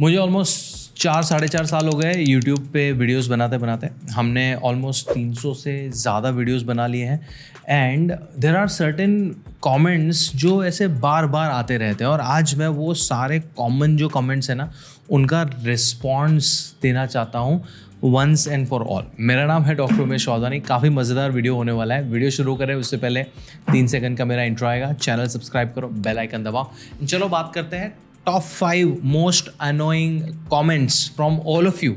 मुझे ऑलमोस्ट 4-4.5 साल हो गए यूट्यूब पे वीडियोस बनाते बनाते। हमने ऑलमोस्ट 300 से ज़्यादा वीडियोस बना लिए हैं and there are certain comments जो ऐसे बार बार आते रहते हैं और आज मैं वो सारे कॉमन जो कमेंट्स हैं ना उनका रिस्पॉन्स देना चाहता हूँ वंस एंड फॉर ऑल। मेरा नाम है डॉक्टर उमेश चौधरी। काफ़ी मज़ेदार वीडियो होने वाला है। वीडियो शुरू करें उससे पहले 3 सेकंड का मेरा इंट्रो आएगा। चैनल सब्सक्राइब करो, बेल आइकन दबाओ। चलो बात करते हैं top 5 most annoying comments from all of you.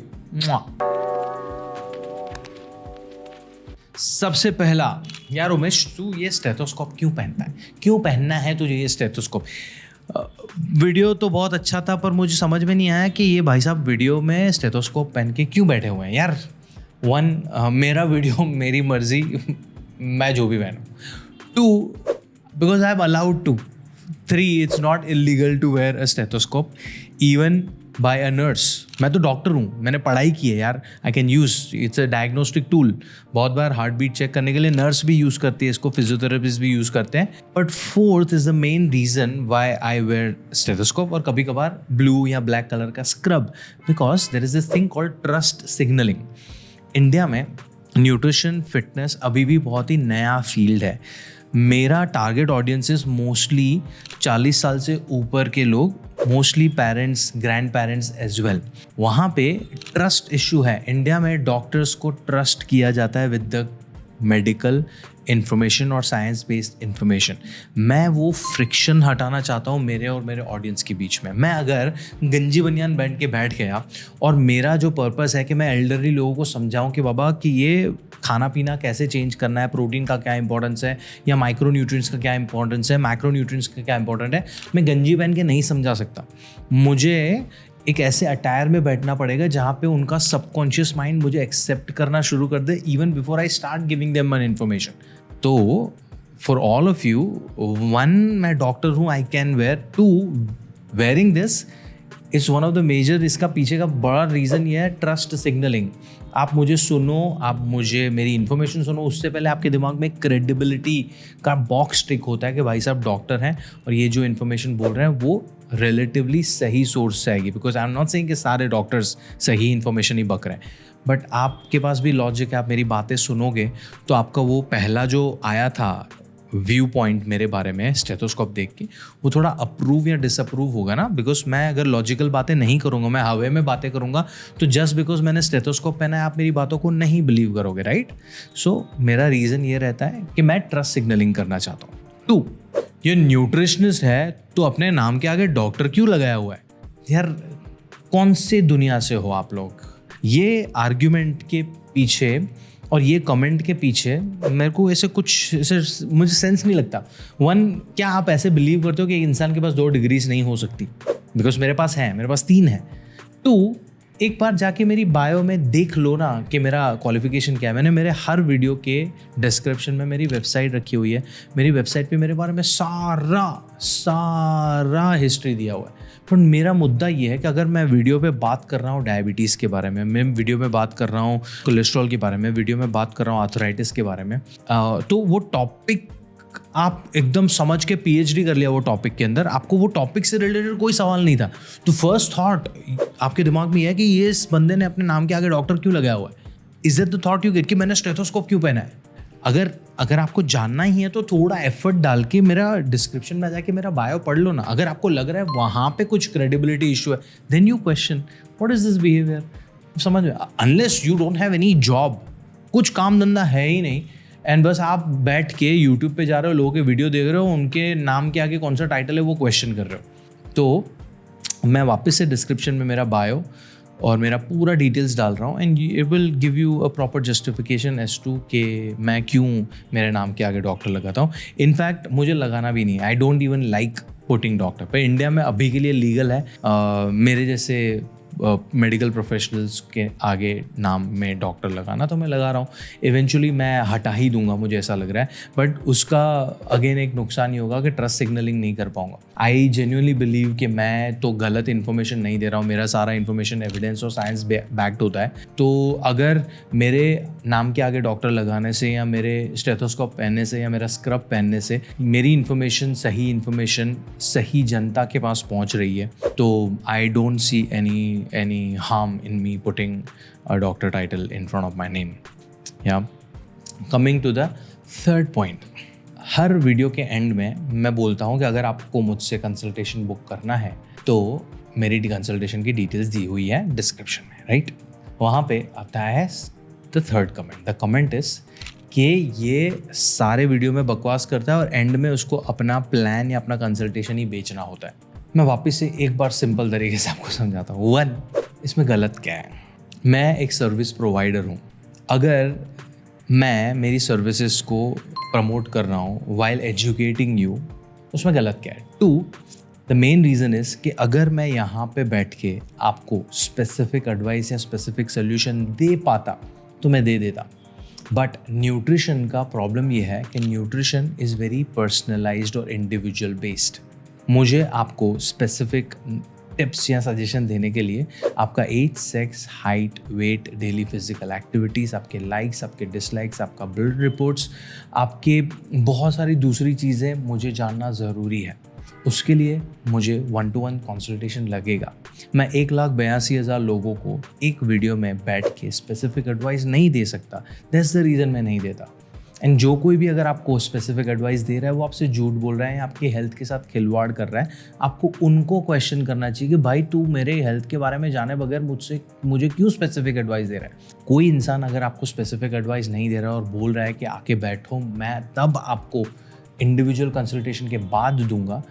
सबसे पहला, यार उमेश तू ये स्टेथोस्कोप क्यों पहनता है, क्यों पहनना है तुझे ये स्टेथोस्कोप। वीडियो तो बहुत अच्छा था पर मुझे समझ में नहीं आया कि ये भाई साहब वीडियो में स्टेथोस्कोप पहन के क्यों बैठे हुए हैं। यार मेरा वीडियो मेरी मर्जी, मैं जो भी पहनूं। 2, because I am allowed to. 3, it's not illegal to wear a stethoscope even by a nurse. मैं तो डॉक्टर हूँ, मैंने पढ़ाई की है यार। I can use, it's a diagnostic tool. बहुत बार हार्ट बीट चेक करने के लिए नर्स भी यूज़ करती है इसको, फिजियोथेरेपिस्ट भी यूज़ करते हैं। But 4th is the main reason why I wear stethoscope और कभी कभार ब्लू या ब्लैक कलर का scrub, because there is this thing called trust signalling. India में न्यूट्रिशन फिटनेस अभी भी बहुत ही नया फील्ड है। मेरा टारगेट ऑडियंसेस मोस्टली 40 साल से ऊपर के लोग, mostly parents, grandparents as well. वहाँ पे ट्रस्ट इशू है। इंडिया में डॉक्टर्स को ट्रस्ट किया जाता है विद द मेडिकल इन्फॉर्मेशन और साइंस बेस्ड इन्फॉर्मेशन। मैं वो फ्रिक्शन हटाना चाहता हूँ मेरे और मेरे ऑडियंस के बीच में। मैं अगर गंजी बनियान पहन के बैठ गया और मेरा जो पर्पस है कि मैं एल्डरली लोगों को समझाऊं कि बाबा कि ये खाना पीना कैसे चेंज करना है, प्रोटीन का क्या इंपॉर्टेंस है या माइक्रो न्यूट्रिएंट्स का क्या इंपॉर्टेंस है, मैक्रो न्यूट्रिएंट्स का क्या इंपॉर्टेंट है, मैं गंजी पहन के नहीं समझा सकता। मुझे एक ऐसे अटायर में बैठना पड़ेगा जहाँ पे उनका सबकॉन्शियस माइंड मुझे एक्सेप्ट करना शुरू कर दे even before I start giving them an information. तो फॉर ऑल ऑफ यू, 1, मैं डॉक्टर हूँ, I can wear. 2, wearing this is one of the major, इसका पीछे का बड़ा रीज़न ये है ट्रस्ट सिग्नलिंग। आप मुझे सुनो, आप मुझे मेरी इन्फॉर्मेशन सुनो, उससे पहले आपके दिमाग में क्रेडिबिलिटी का बॉक्स टिक होता है कि भाई साहब डॉक्टर हैं और ये जो इन्फॉर्मेशन बोल रहे हैं वो रिलेटिवली सही सोर्स से आएगी। Because I am not saying कि सारे डॉक्टर्स सही इन्फॉर्मेशन ही बक रहे हैं, बट आपके पास भी लॉजिक है। आप मेरी बातें सुनोगे तो आपका वो पहला जो आया था व्यू पॉइंट मेरे बारे में स्टेथोस्कोप देख के, वो थोड़ा अप्रूव या डिसअप्रूव होगा ना। बिकॉज मैं अगर लॉजिकल बातें नहीं करूँगा, मैं हवे में बातें करूँगा, तो जस्ट बिकॉज मैंने स्टेथोस्कोप पहना है आप मेरी बातों को नहीं बिलीव करोगे, राइट। सो मेरा रीज़न ये रहता है कि मैं ट्रस्ट सिग्नलिंग करना चाहता हूँ। 2, ये न्यूट्रिशनिस्ट है तो अपने नाम के आगे डॉक्टर क्यों लगाया हुआ है। यार कौन से दुनिया से हो आप लोग। ये आर्ग्यूमेंट के पीछे और ये कमेंट के पीछे मेरे को ऐसे कुछ ऐसे मुझे सेंस नहीं लगता। 1, क्या आप ऐसे बिलीव करते हो कि एक इंसान के पास 2 डिग्रीज नहीं हो सकती? बिकॉज मेरे पास है, मेरे पास 3 है। 2, एक बार जाके मेरी बायो में देख लो ना कि मेरा क्वालिफिकेशन क्या है। मैंने मेरे हर वीडियो के डिस्क्रिप्शन में मेरी वेबसाइट रखी हुई है। मेरी वेबसाइट पे मेरे बारे में सारा हिस्ट्री दिया हुआ है। पर मेरा मुद्दा ये है कि अगर मैं वीडियो पे बात कर रहा हूँ डायबिटीज़ के बारे में, मैं वीडियो में बात कर रहा हूँ कोलेस्ट्रॉल के बारे में, वीडियो में बात कर रहा हूँ आर्थराइटिस के बारे में, तो वो टॉपिक आप एकदम समझ के पीएचडी कर लिया वो टॉपिक के अंदर, आपको वो टॉपिक से रिलेटेड कोई सवाल नहीं था, तो फर्स्ट थॉट आपके दिमाग में यह है कि ये इस बंदे ने अपने नाम के आगे डॉक्टर क्यों लगाया हुआ है। Is that the thought you get कि मैंने स्टेथोस्कोप क्यों पहना है। अगर आपको जानना ही है तो थोड़ा एफर्ट डाल के मेरा डिस्क्रिप्शन में जाके मेरा बायो पढ़ लो ना। अगर आपको लग रहा है वहाँ पे कुछ क्रेडिबिलिटी इशू है, then you question what is this behaviour. समझ में, unless you don't have any job, कुछ काम धंधा है ही नहीं एंड बस आप बैठ के यूट्यूब पे जा रहे हो, लोगों के वीडियो देख रहे हो, उनके नाम के आगे कौन सा टाइटल है वो क्वेश्चन कर रहे हो। तो मैं वापस से डिस्क्रिप्शन में मेरा बायो और मेरा पूरा डिटेल्स डाल रहा हूँ and it will give you a proper justification as to कि मैं क्यों मेरे नाम के आगे डॉक्टर लगाता हूँ। इनफैक्ट मुझे लगाना भी नहीं है, I don't even like putting doctor. पर इंडिया में अभी के लिए लीगल है। मेरे जैसे मेडिकल प्रोफेशनल्स के आगे नाम में डॉक्टर लगाना, तो मैं लगा रहा हूँ। इवेंचुअली मैं हटा ही दूंगा, मुझे ऐसा लग रहा है, बट उसका अगेन एक नुकसान ये होगा कि ट्रस्ट सिग्नलिंग नहीं कर पाऊंगा। आई जेन्युइनली बिलीव कि मैं तो गलत इन्फॉर्मेशन नहीं दे रहा हूँ, मेरा सारा इन्फॉर्मेशन एविडेंस और साइंस बैक्ड होता है। तो अगर मेरे नाम के आगे डॉक्टर लगाने से या मेरे स्टेथोस्कोप पहनने से या मेरा स्क्रब पहनने से मेरी इन्फॉर्मेशन सही जनता के पास पहुंच रही है, तो I don't see any harm in me putting a doctor title in front of my name. या coming to the third point, हर वीडियो के एंड में मैं बोलता हूँ कि अगर आपको मुझसे कंसल्टेशन बुक करना है तो मेरी कंसल्टेशन की डिटेल्स दी हुई है डिस्क्रिप्शन में, राइट? वहाँ पे आता है the third comment. The comment is कि ये सारे वीडियो में बकवास करता है और एंड में उसको अपना प्लान या अपना कंसल्टेशन ही बेचना होता है। मैं वापस से एक बार सिंपल तरीके से आपको समझाता हूँ। वन, इसमें गलत क्या है? मैं एक सर्विस प्रोवाइडर हूँ। अगर मैं मेरी सर्विसेज को प्रमोट कर रहा हूँ वाइल एजुकेटिंग यू, उसमें गलत क्या है? Two, the main reason is कि अगर मैं यहाँ पे बैठ के आपको स्पेसिफिक एडवाइस या स्पेसिफिक सोल्यूशन दे पाता तो मैं दे देता, बट न्यूट्रिशन का प्रॉब्लम ये है कि न्यूट्रिशन इज़ वेरी पर्सनलाइज्ड और इंडिविजुअल बेस्ड। मुझे आपको स्पेसिफिक टिप्स या सजेशन देने के लिए आपका age, sex, height, weight, daily physical activities, आपके लाइक्स, आपके डिसलाइक्स, आपका ब्लड रिपोर्ट्स, आपके बहुत सारी दूसरी चीज़ें मुझे जानना ज़रूरी है। उसके लिए मुझे 1-to-1 कंसल्टेशन लगेगा। मैं 1,82,000 लोगों को एक वीडियो में बैठ के स्पेसिफिक एडवाइस नहीं दे सकता। दैट्स द रीज़न मैं नहीं देता। एंड जो कोई भी अगर आपको स्पेसिफिक एडवाइस दे रहा है वो आपसे झूठ बोल रहा है या आपकी हेल्थ के साथ खिलवाड़ कर रहा है। आपको उनको क्वेश्चन करना चाहिए कि भाई तू मेरे हेल्थ के बारे में जाने बगैर मुझे क्यों स्पेसिफिक एडवाइस दे रहा है। कोई इंसान अगर आपको स्पेसिफिक एडवाइस नहीं दे रहा और बोल रहा है कि आके बैठो, मैं तब आपको इंडिविजुअल कंसल्टेशन के बाद दूंगा,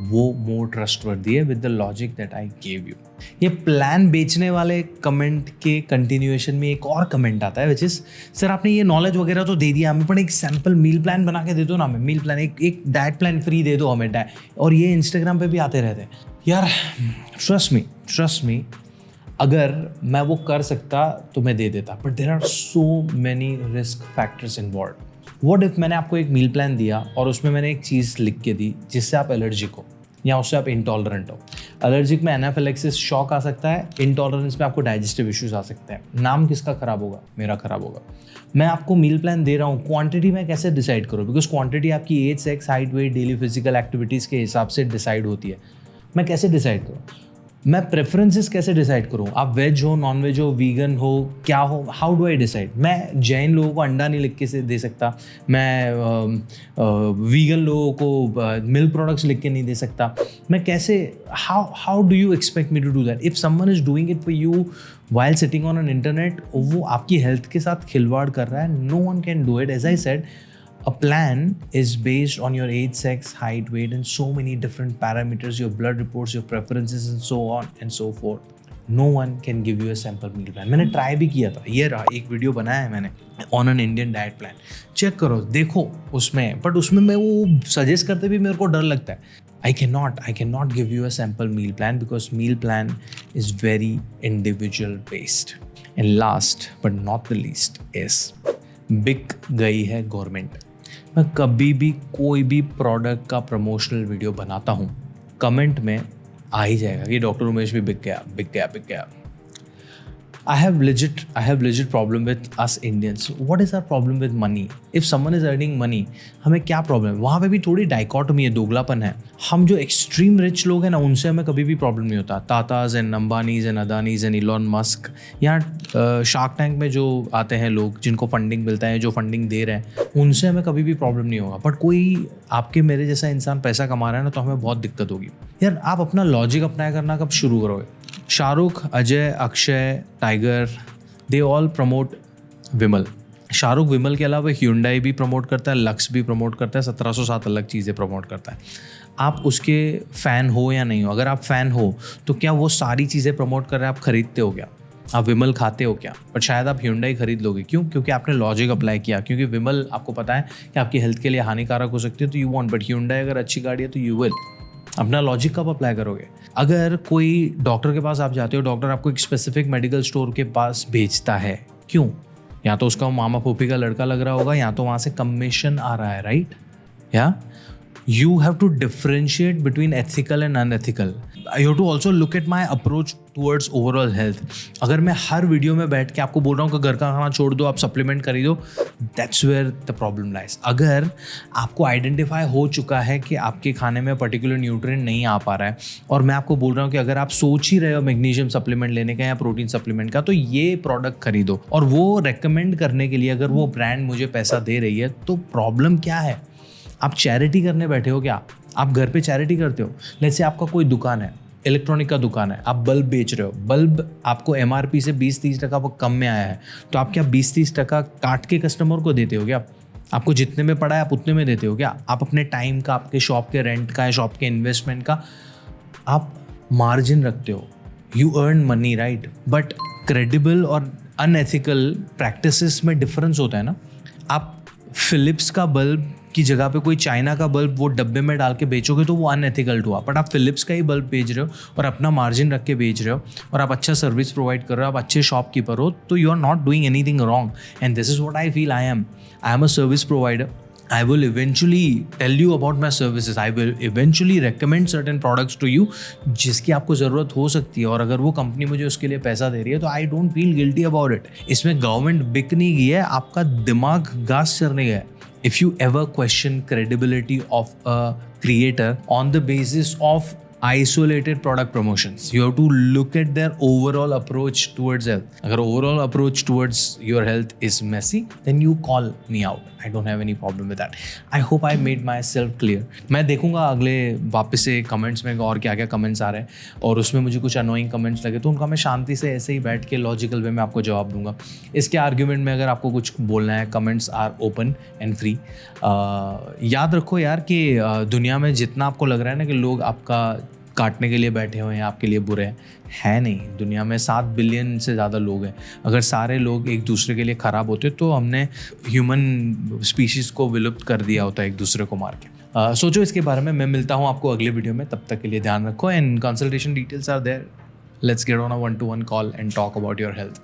वो मोर ट्रस्टवर्दी है with the logic that I gave you. ये प्लान बेचने वाले कमेंट के कंटिन्यूएशन में एक और कमेंट आता है विच इज, सर आपने ये नॉलेज वगैरह तो दे दिया हमें, पर एक सैम्पल मील प्लान बना के दे दो ना हमें, मील प्लान, एक डाइट प्लान फ्री दे दो हमें। और ये इंस्टाग्राम पे भी आते रहते हैं यार। ट्रस्ट मी, अगर मैं वो कर सकता तो मैं दे देता, but there are so many risk factors involve. What if मैंने आपको एक मील प्लान दिया और उसमें मैंने एक चीज़ लिख के दी जिससे आप एलर्जिक हो या उससे आप इंटॉलरेंट हो। एलर्जिक में एनाफिलेक्सिस शॉक आ सकता है, इंटॉलरेंस में आपको डाइजेस्टिव इश्यूज आ सकते हैं। नाम किसका खराब होगा? मेरा खराब होगा। मैं आपको मील प्लान दे रहा हूँ, क्वांटिटी मैं कैसे डिसाइड करूँ? बिकॉज क्वांटिटी आपकी age, sex, height, weight, daily physical activities के हिसाब से डिसाइड होती है। मैं कैसे डिसाइड करूँ? मैं प्रेफरेंसेस कैसे डिसाइड करूँ? आप वेज हो, नॉन वेज हो, वीगन हो, क्या हो, हाउ डू आई डिसाइड? मैं जैन लोगों को अंडा नहीं लिख के से दे सकता, मैं वीगन लोगों को मिल्क प्रोडक्ट्स लिख के नहीं दे सकता। मैं कैसे, how do you expect me to do that? If someone is doing it for you while sitting on an internet, वो आपकी हेल्थ के साथ खिलवाड़ कर रहा है। no one can do it. As I said, a plan is based on your age, sex, height, weight and so many different parameters, your blood reports, your preferences and so on and so forth. No one can give you a sample meal plan. मैंने try भी किया था, ये रहा एक video बनाया है मैंने on an Indian diet plan. Check करो, देखो उसमें, बट उसमें मैं वो सजेस्ट करते भी मेरे को डर लगता है। I cannot give you a sample meal plan because meal plan is very individual based. And last but not the least is बिक गई है गवर्नमेंट। मैं कभी भी कोई भी प्रोडक्ट का प्रमोशनल वीडियो बनाता हूँ, कमेंट में आ ही जाएगा कि डॉक्टर उमेश भी बिक गया। I have legit problem with us Indians. What is our problem with money? If someone is earning money, हमें क्या प्रॉब्लम है? वहाँ पे भी थोड़ी डाइकॉटमी है, दोगलापन है। हम जो एक्सट्रीम रिच लोग हैं ना, उनसे हमें कभी भी प्रॉब्लम नहीं होता। Tatas and Ambanis and Adani's and Elon Musk, यहाँ शार्क टैंक में जो आते हैं लोग जिनको फंडिंग मिलता है, जो फंडिंग दे रहे हैं, उनसे हमें कभी भी प्रॉब्लम नहीं होगा। बट कोई आपके मेरे जैसा इंसान पैसा कमा रहा है ना, तो हमें बहुत दिक्कत होगी। यार आप अपना लॉजिक अप्लाई करना कब शुरू करोगे? Shahrukh, Ajay, Akshay, Tiger, they all promote Vimal. Shahrukh Vimal के अलावा ह्यूंडई भी प्रमोट करता है, लक्स भी प्रमोट करता है, 1707 अलग चीज़ें प्रमोट करता है। आप उसके फ़ैन हो या नहीं हो? अगर आप फ़ैन हो तो क्या वो सारी चीज़ें प्रमोट कर रहे हैं आप खरीदते हो क्या? आप विमल खाते हो क्या? पर शायद आप ह्यूंडई खरीद लोगे। क्यों? क्योंकि आपने लॉजिक अप्लाई किया। क्योंकि विमल आपको पता है कि आपकी हेल्थ के लिए हानिकारक हो सकती है तो यू वांट, बट ह्यूंडई अगर अच्छी गाड़ी है तो यू विल। अपना लॉजिक कब अप्लाई करोगे? अगर कोई डॉक्टर के पास आप जाते हो, डॉक्टर आपको एक स्पेसिफिक मेडिकल स्टोर के पास भेजता है, क्यों? या तो उसका मामा फूफी का लड़का लग रहा होगा, या तो वहाँ से कमीशन आ रहा है, राइट? या you have to differentiate between ethical and unethical. You have to also look at my approach towards overall health. अगर मैं हर वीडियो में बैठ के आपको बोल रहा हूँ कि घर का खाना छोड़ दो, आप सप्लीमेंट खरीदो, that's where the problem lies. अगर आपको आइडेंटिफाई हो चुका है कि आपके खाने में पर्टिकुलर न्यूट्रिएंट नहीं आ पा रहा है, और मैं आपको बोल रहा हूँ कि अगर आप सोच ही रहे हो मैग्नीशियम सप्लीमेंट लेने का या प्रोटीन सप्लीमेंट का, तो ये प्रोडक्ट खरीदो, और वो रेकमेंड करने के लिए अगर वो ब्रांड मुझे पैसा दे रही है, तो प्रॉब्लम क्या है? आप चैरिटी करने बैठे हो क्या? आप घर पे चैरिटी करते हो? लेट्स से आपका कोई दुकान है, इलेक्ट्रॉनिक का दुकान है, आप बल्ब बेच रहे हो, बल्ब आपको MRP से 20-30% कम में आया है, तो आप क्या 20-30% काट के कस्टमर को देते हो क्या? आपको जितने में पड़ा है आप उतने में देते हो क्या? आप अपने टाइम का, आपके शॉप के रेंट का या शॉप के इन्वेस्टमेंट का आप मार्जिन रखते हो, you earn money, right? But credible और अनएथिकल प्रैक्टिसेस में डिफरेंस होता है ना। आप फिलिप्स का बल्ब की जगह पे कोई चाइना का बल्ब वो डब्बे में डाल के बेचोगे तो वो अनएथिकल हुआ, बट आप फिलिप्स का ही बल्ब बेच रहे हो और अपना मार्जिन रख के बेच रहे हो और आप अच्छा सर्विस प्रोवाइड कर रहे हो, आप अच्छे शॉपकीपर हो, तो you are not doing anything wrong. And this is what I feel I am a service provider. I will eventually tell you about my services. I will eventually recommend certain products to you जिसकी आपको ज़रूरत हो सकती है, और अगर वो company मुझे उसके लिए पैसा दे रही है तो I don't feel guilty about it. इसमें गवर्नमेंट बिक नहीं गई है, आपका दिमाग घास चरने गया है. If you ever question credibility of a creator on the basis of isolated product promotions, you have to look at their overall approach towards health. अगर overall approach towards your health is messy, then you call me out. I don't have any problem with that. I hope I made myself clear. मैं देखूंगा अगले वापस से comments में और क्या क्या कमेंट्स आ रहे हैं, और उसमें मुझे कुछ अनोइंग कमेंट्स लगे तो उनका मैं शांति से ऐसे ही बैठ के लॉजिकल वे में आपको जवाब दूंगा. इसके आर्ग्यूमेंट में अगर आपको कुछ बोलना है, comments are open and free. याद रखो यार कि दुनिया में जितना आपको लग रहा है ना कि लोग आपका काटने के लिए बैठे हुए हैं, आपके लिए बुरे हैं, है नहीं. दुनिया में 7 बिलियन से ज़्यादा लोग हैं. अगर सारे लोग एक दूसरे के लिए ख़राब होते तो हमने ह्यूमन स्पीशीज़ को विलुप्त कर दिया होता एक दूसरे को मार के. सोचो इसके बारे में. मैं मिलता हूँ आपको अगले वीडियो में. तब तक के लिए ध्यान रखो, and consultation details are there. Let's get on a 1-to-1 call and talk about your health.